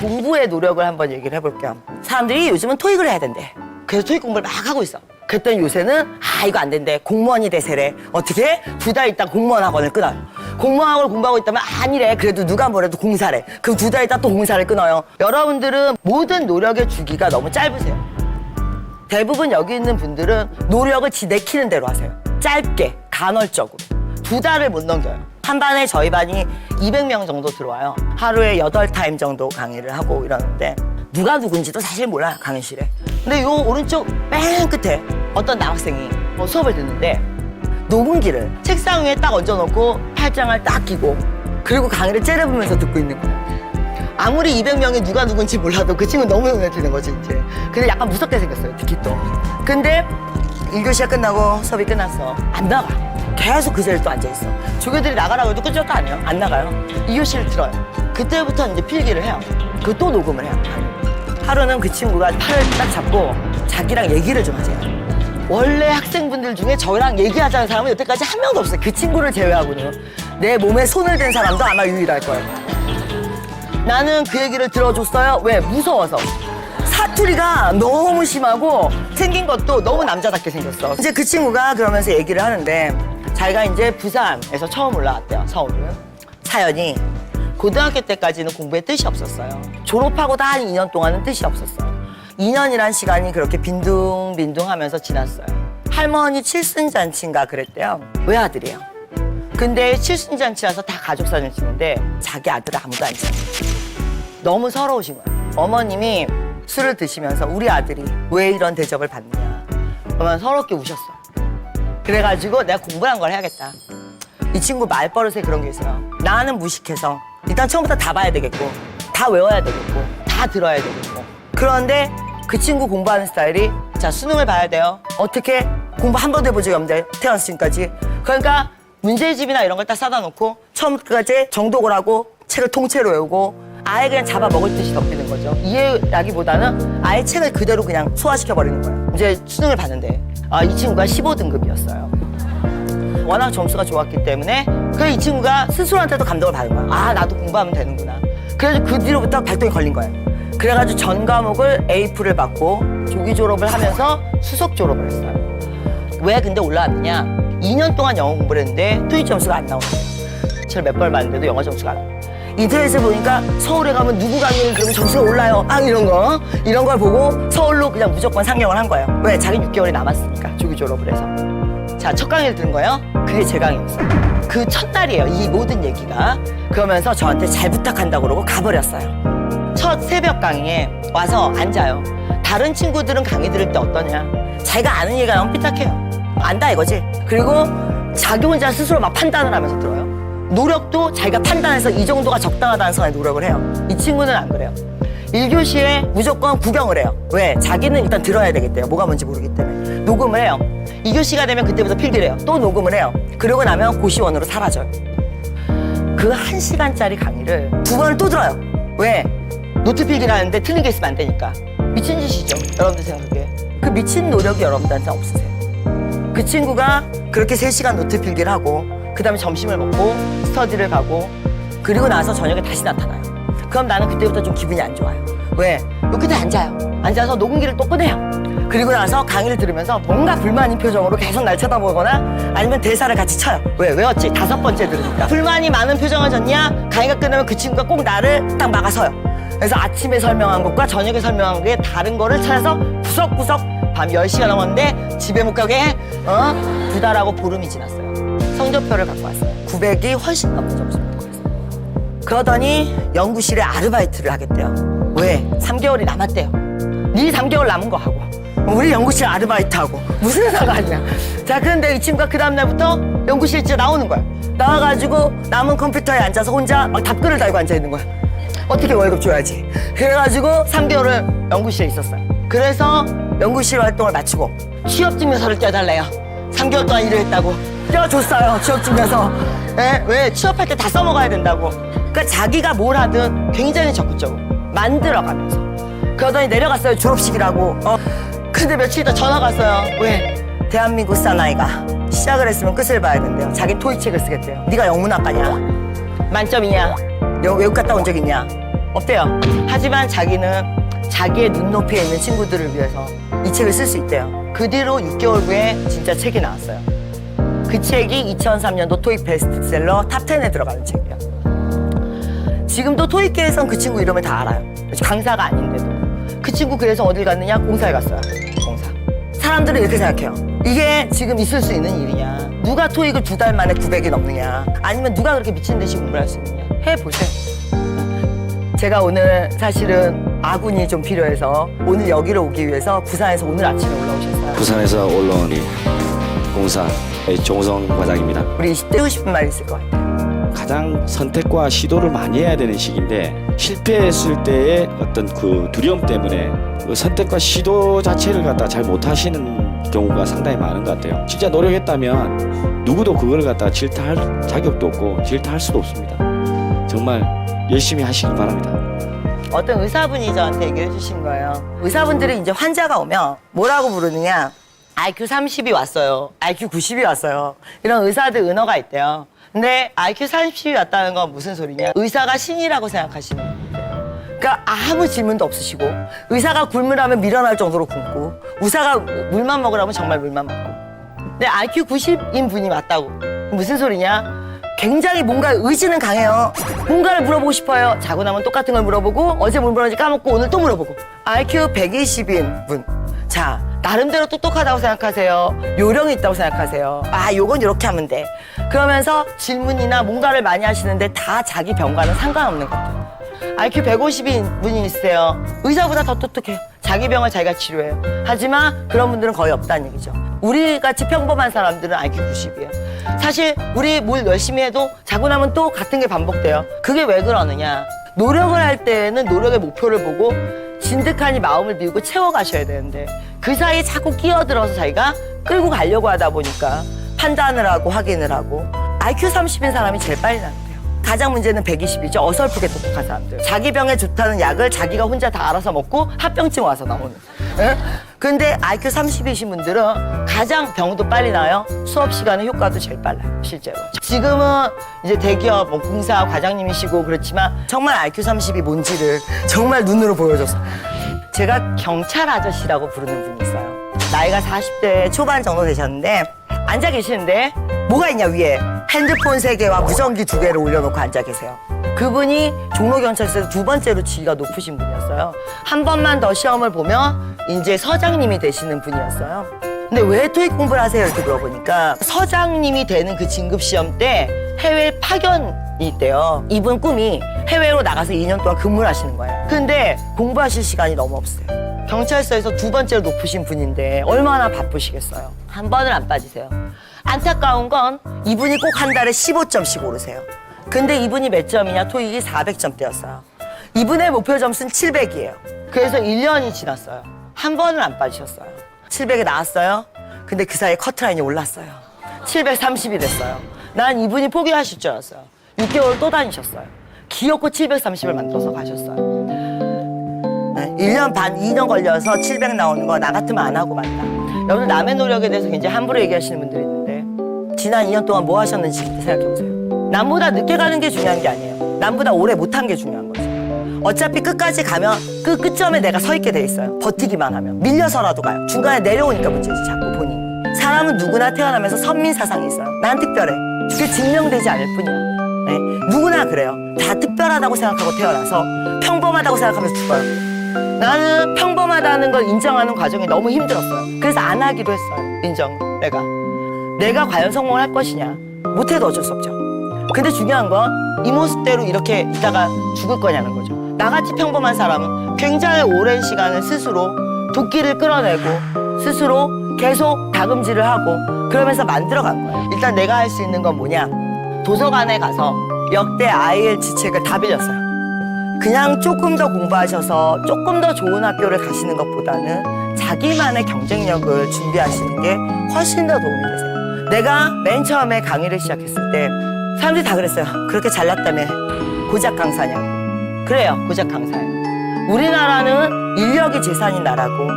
공부의 노력을 한번 얘기를 해볼게요. 사람들이 요즘은 토익을 해야 된대. 그래서 토익 공부를 막 하고 있어. 그랬더니 요새는 이거 안 된대. 공무원이 되세래. 어떻게? 2달 있다 공무원 학원을 끊어요. 공무원 학원을 공부하고 있다면 아니래. 그래도 누가 뭐래도 공사래. 그럼 2달 있다 또 공사를 끊어요. 여러분들은 모든 노력의 주기가 너무 짧으세요. 대부분 여기 있는 분들은 노력을 지 내키는 대로 하세요. 짧게, 간헐적으로. 2달을 못 넘겨요. 한 반에 저희 반이 200명 정도 들어와요. 하루에 8타임 정도 강의를 하고 이러는데 누가 누군지도 사실 몰라요, 강의실에. 근데 요 오른쪽 맨 끝에 어떤 남학생이 수업을 듣는데 녹음기를 책상 위에 딱 얹어놓고 팔짱을 딱 끼고 그리고 강의를 째려보면서 듣고 있는 거예요. 아무리 200명이 누가 누군지 몰라도 그 친구는 너무 눈에 띄는 거지, 이제. 근데 약간 무섭게 생겼어요, 특히 또. 근데 1교시가 끝나고 수업이 끝났어. 안 나가. 계속 그 자리에 또 앉아있어. 조교들이 나가라고 해도 끄적도 안 해요. 안 나가요. 2교시를 들어요. 그때부터 이제 필기를 해요. 그거 또 녹음을 해요. 하루는 그 친구가 팔을 딱 잡고 자기랑 얘기를 좀 하세요. 원래 학생분들 중에 저랑 얘기하자는 사람은 여태까지 한 명도 없어요. 그 친구를 제외하고는. 내 몸에 손을 댄 사람도 아마 유일할 거예요. 나는 그 얘기를 들어줬어요. 왜? 무서워서. 사투리가 너무 심하고 생긴 것도 너무 남자답게 생겼어. 이제 그 친구가 그러면서 얘기를 하는데 자기가 이제 부산에서 처음 올라왔대요, 서울은. 사연이 고등학교 때까지는 공부에 뜻이 없었어요. 졸업하고 다 한 2년 동안은 뜻이 없었어요. 2년이란 시간이 그렇게 빈둥빈둥하면서 지났어요. 할머니 칠순잔치인가 그랬대요. 외아들이에요. 근데 칠순잔치라서 다 가족 사진 찍는데 자기 아들은 아무도 안 찍어요. 너무 서러우신 거예요. 어머님이 술을 드시면서 우리 아들이 왜 이런 대접을 받느냐. 그러면 서럽게 우셨어. 그래가지고 내가 공부를 한 걸 해야겠다. 이 친구 말버릇에 그런 게 있어요. 나는 무식해서 일단 처음부터 다 봐야 되겠고 다 외워야 되겠고 다 들어야 되겠고 그런데 그 친구 공부하는 스타일이 자 수능을 봐야 돼요. 어떻게? 공부 한 번도 해본 적이 없는데 태어나서 지금까지. 그러니까 문제집이나 이런 걸 딱 사다 놓고 처음까지 정독을 하고 책을 통째로 외우고 아예 그냥 잡아먹을 듯이 덮이는 거죠. 이해라기보다는 아예 책을 그대로 그냥 소화시켜버리는 거예요. 이제 수능을 봤는데 이 친구가 15등급이었어요. 워낙 점수가 좋았기 때문에 이 친구가 스스로한테도 감동을 받은 거야. 나도 공부하면 되는구나. 그래서 그 뒤로부터 발동이 걸린 거예요. 그래가지고 전 과목을 A프를 받고 조기 졸업을 하면서 수석 졸업을 했어요. 왜 근데 올라왔느냐? 2년 동안 영어 공부를 했는데 토익 점수가 안 나오는 거예요. 저를 몇 번을 봤는데도 영어 점수가 안 나와요. 인터넷에 보니까 서울에 가면 누구 강의를 들으면 점수가 올라요. 이런 걸 보고 서울로 그냥 무조건 상경을 한 거예요. 왜? 자기 6개월이 남았으니까 조기 졸업을 해서. 자, 첫 강의를 들은 거예요. 그게 제 강의였어요. 그 첫날이에요. 이 모든 얘기가. 그러면서 저한테 잘 부탁한다고 그러고 가버렸어요. 첫 새벽 강의에 와서 앉아요. 다른 친구들은 강의 들을 때 어떠냐? 자기가 아는 얘기가 너무 삐딱해요. 안다 이거지. 그리고 자기 혼자 스스로 막 판단을 하면서 들어요. 노력도 자기가 판단해서 이 정도가 적당하다는 선에 노력을 해요. 이 친구는 안 그래요. 1교시에 무조건 구경을 해요. 왜? 자기는 일단 들어야 되겠대요. 뭐가 뭔지 모르기 때문에. 녹음을 해요. 2교시가 되면 그때부터 필기를 해요. 또 녹음을 해요. 그러고 나면 고시원으로 사라져요. 그 1시간짜리 강의를 2번을 또 들어요. 왜? 노트 필기를 하는데 틀린 게 있으면 안 되니까. 미친 짓이죠. 여러분들 생각하기에. 그 미친 노력이 여러분들한테 없으세요. 그 친구가 그렇게 3시간 노트 필기를 하고 그 다음에 점심을 먹고 스터디를 가고 그리고 나서 저녁에 다시 나타나요. 그럼 나는 그때부터 좀 기분이 안 좋아요. 왜? 요 끝에 앉아요. 앉아서 녹음기를 또 꺼내요. 그리고 나서 강의를 들으면서 뭔가 불만인 표정으로 계속 날 쳐다보거나 아니면 대사를 같이 쳐요. 왜? 외웠지? 5번째 들으니까. 불만이 많은 표정을 졌냐? 강의가 끝나면 그 친구가 꼭 나를 딱 막아서요. 그래서 아침에 설명한 것과 저녁에 설명한 게 다른 거를 찾아서 구석구석 밤 10시가 넘었는데 집에 못 가게 2달하고 보름이 지났어요. 성적표를 갖고 왔어요. 900이 훨씬 넘는 점수를 갖고 왔어요. 그러더니 연구실에 아르바이트를 하겠대요. 왜? 3개월이 남았대요. 네 3개월 남은 거 하고 우리 연구실 아르바이트하고 무슨 상관이야. 자, 그런데 이 친구가 그 다음날부터 연구실 진짜 나오는 거야. 나와가지고 남은 컴퓨터에 앉아서 혼자 막 답글을 달고 앉아있는 거야. 어떻게 월급 줘야지. 그래가지고 3개월을 연구실에 있었어요. 그래서 연구실 활동을 마치고 취업증명서를 떼어달래요. 3개월 동안 일을 했다고 떼어줬어요. 취업증명서. 왜? 취업할 때 다 써먹어야 된다고. 그러니까 자기가 뭘 하든 굉장히 적극적으로 만들어가면서. 그러더니 내려갔어요. 졸업식이라고. 근데 며칠 있다 전화가 왔어요. 왜? 대한민국 사나이가 시작을 했으면 끝을 봐야 된대요. 자기 토익책을 쓰겠대요. 네가 영문학과냐? 만점이냐? 외국 갔다 온 적 있냐? 없대요. 하지만 자기는 자기의 눈높이에 있는 친구들을 위해서 이 책을 쓸 수 있대요. 그 뒤로 6개월 후에 진짜 책이 나왔어요. 그 책이 2003년도 토익 베스트셀러 탑10에 들어가는 책이에요. 지금도 토익계에선 그 친구 이름을 다 알아요. 강사가 아닌데도. 그 친구 그래서 어딜 갔느냐? 공사에 갔어요. 공사. 사람들은 이렇게 생각해요. 이게 지금 있을 수 있는 일이냐? 누가 토익을 2달 만에 900이 넘느냐? 아니면 누가 그렇게 미친 듯이 공부를 할 수 있느냐? 해보세요. 제가 오늘 사실은 아군이 좀 필요해서 오늘 여기로 오기 위해서 부산에서 오늘 아침에 올라오셨어요. 부산에서 올라온 이 공사의 정우성 과장입니다. 우리 20대 하고 싶은 말 있을 것 같아요. 가장 선택과 시도를 많이 해야 되는 시기인데 실패했을 때의 어떤 그 두려움 때문에 그 선택과 시도 자체를 갖다 잘 못하시는 경우가 상당히 많은 것 같아요. 진짜 노력했다면 누구도 그걸 갖다 질타할 자격도 없고 질타할 수도 없습니다. 정말 열심히 하시길 바랍니다. 어떤 의사분이 저한테 얘기해 주신 거예요. 의사분들이 이제 환자가 오면 뭐라고 부르느냐? IQ 30이 왔어요. IQ 90이 왔어요. 이런 의사들 은어가 있대요. 근데 IQ 30이 왔다는 건 무슨 소리냐? 의사가 신이라고 생각하시는 거예요. 그러니까 아무 질문도 없으시고 의사가 굶으라면 밀어날 정도로 굶고 의사가 물만 먹으라면 정말 물만 먹고 근데 IQ 90인 분이 왔다고 무슨 소리냐? 굉장히 뭔가 의지는 강해요. 뭔가를 물어보고 싶어요. 자고 나면 똑같은 걸 물어보고 어제 뭘 물었는지 까먹고 오늘 또 물어보고 IQ 120인 분. 자, 나름대로 똑똑하다고 생각하세요. 요령이 있다고 생각하세요. 아, 요건 이렇게 하면 돼. 그러면서 질문이나 뭔가를 많이 하시는데 다 자기 병과는 상관없는 것 같아요. IQ 150인 분이 있으세요. 의사보다 더 똑똑해요. 자기 병을 자기가 치료해요. 하지만 그런 분들은 거의 없다는 얘기죠. 우리같이 평범한 사람들은 IQ 90이에요. 사실 우리 뭘 열심히 해도 자고 나면 또 같은 게 반복돼요. 그게 왜 그러느냐. 노력을 할 때는 노력의 목표를 보고 진득하니 마음을 비우고 채워가셔야 되는데 그 사이에 자꾸 끼어들어서 자기가 끌고 가려고 하다 보니까 판단을 하고 확인을 하고 IQ 30인 사람이 제일 빨리 나는데요. 가장 문제는 120이죠. 어설프게 똑똑한 사람들. 자기 병에 좋다는 약을 자기가 혼자 다 알아서 먹고 합병증 와서 나오는. 예? 근데 IQ 30이신 분들은 가장 병도 빨리 나요. 수업 시간의 효과도 제일 빨라요. 실제로. 지금은 이제 대기업 뭐 공사 과장님이시고 그렇지만 정말 IQ 30이 뭔지를 정말 눈으로 보여줘서 제가 경찰 아저씨라고 부르는 분이 있어요. 나이가 40대 초반 정도 되셨는데 앉아 계시는데 뭐가 있냐 위에 핸드폰 3개와 무전기 2개를 올려놓고 앉아 계세요. 그분이 종로경찰서에서 2번째로 지위가 높으신 분이었어요. 한 번만 더 시험을 보면 이제 서장님이 되시는 분이었어요. 근데 왜 토익 공부를 하세요? 이렇게 물어보니까 서장님이 되는 그 진급시험 때 해외 파견이 있대요. 이분 꿈이 해외로 나가서 2년 동안 근무를 하시는 거예요. 근데 공부하실 시간이 너무 없어요. 경찰서에서 2번째로 높으신 분인데 얼마나 바쁘시겠어요. 한 번을 안 빠지세요. 안타까운 건 이분이 꼭 한 달에 15점씩 오르세요. 근데 이분이 몇 점이냐? 토익이 400점대였어요. 이분의 목표 점수는 700이에요. 그래서 1년이 지났어요. 한 번을 안 빠지셨어요. 700에 나왔어요. 근데 그 사이에 커트라인이 올랐어요. 730이 됐어요. 난 이분이 포기하실 줄 알았어요. 6개월 또 다니셨어요. 기어코 730을 만들어서 가셨어요. 1년 반, 2년 걸려서 700 나오는 거 나 같으면 안 하고 만다. 여러분 남의 노력에 대해서 굉장히 함부로 얘기하시는 분들이 있는데 지난 2년 동안 뭐 하셨는지 생각해보세요. 남보다 늦게 가는 게 중요한 게 아니에요. 남보다 오래 못한 게 중요한 거죠. 어차피 끝까지 가면 그 끝점에 내가 서 있게 돼 있어요. 버티기만 하면. 밀려서라도 가요. 중간에 내려오니까 문제지 자꾸 본인이. 사람은 누구나 태어나면서 선민 사상이 있어요. 난 특별해. 그게 증명되지 않을 뿐이야. 네. 누구나 그래요. 다 특별하다고 생각하고 태어나서 평범하다고 생각하면서 죽어요. 나는 평범하다는 걸 인정하는 과정이 너무 힘들었어요. 그래서 안 하기로 했어요. 인정. 내가 과연 성공을 할 것이냐. 못해도 어쩔 수 없죠. 근데 중요한 건 이 모습대로 이렇게 있다가 죽을 거냐는 거죠. 나같이 평범한 사람은 굉장히 오랜 시간을 스스로 도끼를 끌어내고 스스로 계속 다금질을 하고 그러면서 만들어간 거예요. 일단 내가 할 수 있는 건 뭐냐. 도서관에 가서 역대 IELTS 책을 다 빌렸어요. 그냥 조금 더 공부하셔서 조금 더 좋은 학교를 가시는 것보다는 자기만의 경쟁력을 준비하시는 게 훨씬 더 도움이 되세요. 내가 맨 처음에 강의를 시작했을 때 사람들이 다 그랬어요. 그렇게 잘났다며 고작 강사냐고. 그래요. 고작 강사예요. 우리나라는 인력이 재산인 나라고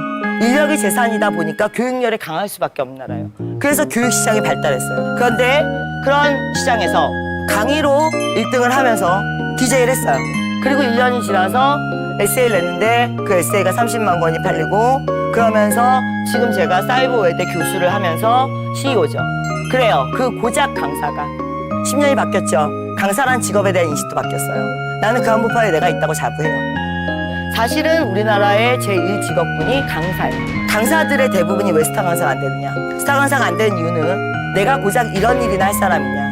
인력이 재산이다 보니까 교육열이 강할 수밖에 없는 나라예요. 그래서 교육시장이 발달했어요. 그런데 그런 시장에서 강의로 1등을 하면서 DJ를 했어요. 그리고 1년이 지나서 에세이를 냈는데 그 에세이가 30만 권이 팔리고 그러면서 지금 제가 사이버웨대 교수를 하면서 CEO죠. 그래요. 그 고작 강사가 10년이 바뀌었죠. 강사란 직업에 대한 인식도 바뀌었어요. 나는 그 한복판에 내가 있다고 자부해요. 사실은 우리나라의 제1직업군이 강사예요. 강사들의 대부분이 왜 스타 강사가 안 되느냐? 스타 강사가 안 되는 이유는 내가 고작 이런 일이나 할 사람이냐?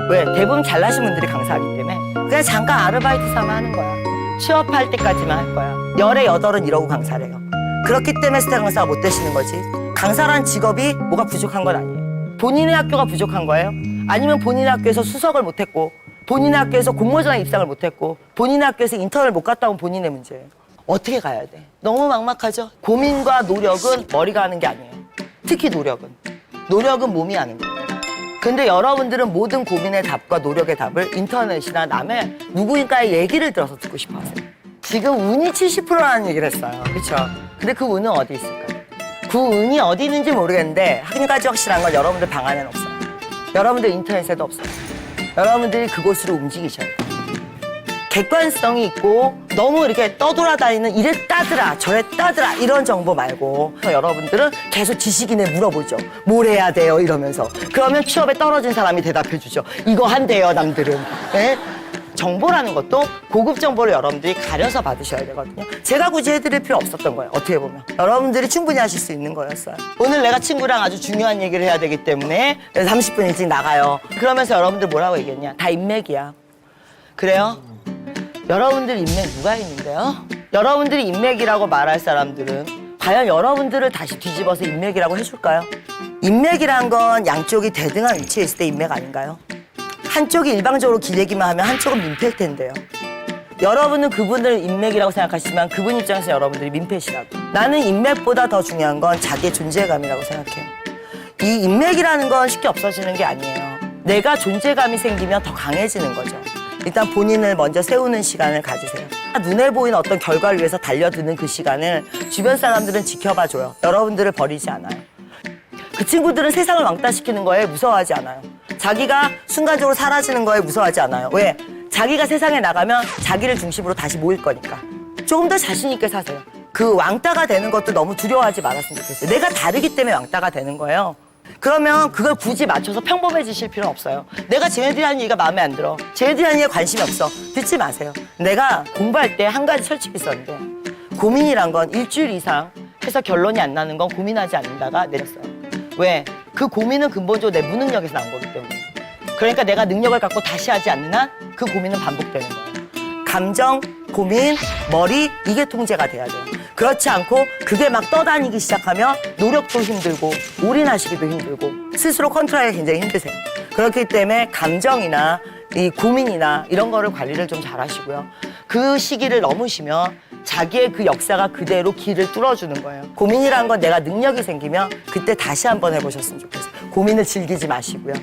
왜? 대부분 잘나신 분들이 강사하기 때문에 그냥 잠깐 아르바이트 삼아 하는 거야. 취업할 때까지만 할 거야. 열의 여덟은 이러고 강사를 해요. 그렇기 때문에 스타 강사가 못 되시는 거지. 강사란 직업이 뭐가 부족한 건 아니에요. 본인의 학교가 부족한 거예요? 아니면 본인의 학교에서 수석을 못했고 본인의 학교에서 공모전에 입상을 못했고 본인의 학교에서 인턴을 못 갔다 온 본인의 문제예요. 어떻게 가야 돼? 너무 막막하죠? 고민과 노력은 머리가 하는 게 아니에요. 특히 노력은. 노력은 몸이 하는 거예요. 근데 여러분들은 모든 고민의 답과 노력의 답을 인터넷이나 남의 누구인가의 얘기를 들어서 듣고 싶어 하세요. 지금 운이 70%라는 얘기를 했어요. 그렇죠? 근데 그 운은 어디 있을까요? 그 운이 어디 있는지 모르겠는데 한 가지 확실한 건 여러분들 방 안에는 없어요. 여러분들 인터넷에도 없어요. 여러분들이 그곳으로 움직이셔야 돼요. 객관성이 있고 너무 이렇게 떠돌아다니는 이랬다더라 저랬다더라 이런 정보 말고 여러분들은 계속 지식인에 물어보죠. 뭘 해야 돼요 이러면서. 그러면 취업에 떨어진 사람이 대답해 주죠. 이거 한대요 남들은. 네? 정보라는 것도 고급 정보를 여러분들이 가려서 받으셔야 되거든요. 제가 굳이 해드릴 필요 없었던 거예요. 어떻게 보면. 여러분들이 충분히 하실 수 있는 거였어요. 오늘 내가 친구랑 아주 중요한 얘기를 해야 되기 때문에 30분 일찍 나가요. 그러면서 여러분들 뭐라고 얘기했냐. 다 인맥이야. 그래요? 여러분들 인맥 누가 있는데요? 여러분들이 인맥이라고 말할 사람들은 과연 여러분들을 다시 뒤집어서 인맥이라고 해줄까요? 인맥이란 건 양쪽이 대등한 위치에 있을 때 인맥 아닌가요? 한쪽이 일방적으로 길 얘기만 하면 한쪽은 민폐일 텐데요. 여러분은 그분을 인맥이라고 생각하시지만 그분 입장에서 여러분들이 민폐시라고. 나는 인맥보다 더 중요한 건 자기의 존재감이라고 생각해요. 이 인맥이라는 건 쉽게 없어지는 게 아니에요. 내가 존재감이 생기면 더 강해지는 거죠. 일단 본인을 먼저 세우는 시간을 가지세요. 눈에 보이는 어떤 결과를 위해서 달려드는 그 시간을 주변 사람들은 지켜봐줘요. 여러분들을 버리지 않아요. 그 친구들은 세상을 왕따시키는 거에 무서워하지 않아요. 자기가 순간적으로 사라지는 거에 무서워하지 않아요. 왜? 자기가 세상에 나가면 자기를 중심으로 다시 모일 거니까. 조금 더 자신 있게 사세요. 그 왕따가 되는 것도 너무 두려워하지 말았으면 좋겠어요. 내가 다르기 때문에 왕따가 되는 거예요. 그러면 그걸 굳이 맞춰서 평범해지실 필요는 없어요. 내가 쟤네들이 하는 얘기가 마음에 안 들어. 쟤네들이 하는 얘기에 관심이 없어. 듣지 마세요. 내가 공부할 때 한 가지 철칙이 있었는데 고민이란 건 일주일 이상 해서 결론이 안 나는 건 고민하지 않는다가 내렸어요. 왜? 그 고민은 근본적으로 내 무능력에서 나온 거기 때문에. 그러니까 내가 능력을 갖고 다시 하지 않는 한 그 고민은 반복되는 거예요. 감정, 고민, 머리 이게 통제가 돼야 돼요. 그렇지 않고 그게 막 떠다니기 시작하면 노력도 힘들고 올인하시기도 힘들고 스스로 컨트롤하기가 굉장히 힘드세요. 그렇기 때문에 감정이나 이 고민이나 이런 거를 관리를 좀 잘 하시고요. 그 시기를 넘으시면 자기의 그 역사가 그대로 길을 뚫어주는 거예요. 고민이라는 건 내가 능력이 생기면 그때 다시 한번 해보셨으면 좋겠어요. 고민을 즐기지 마시고요.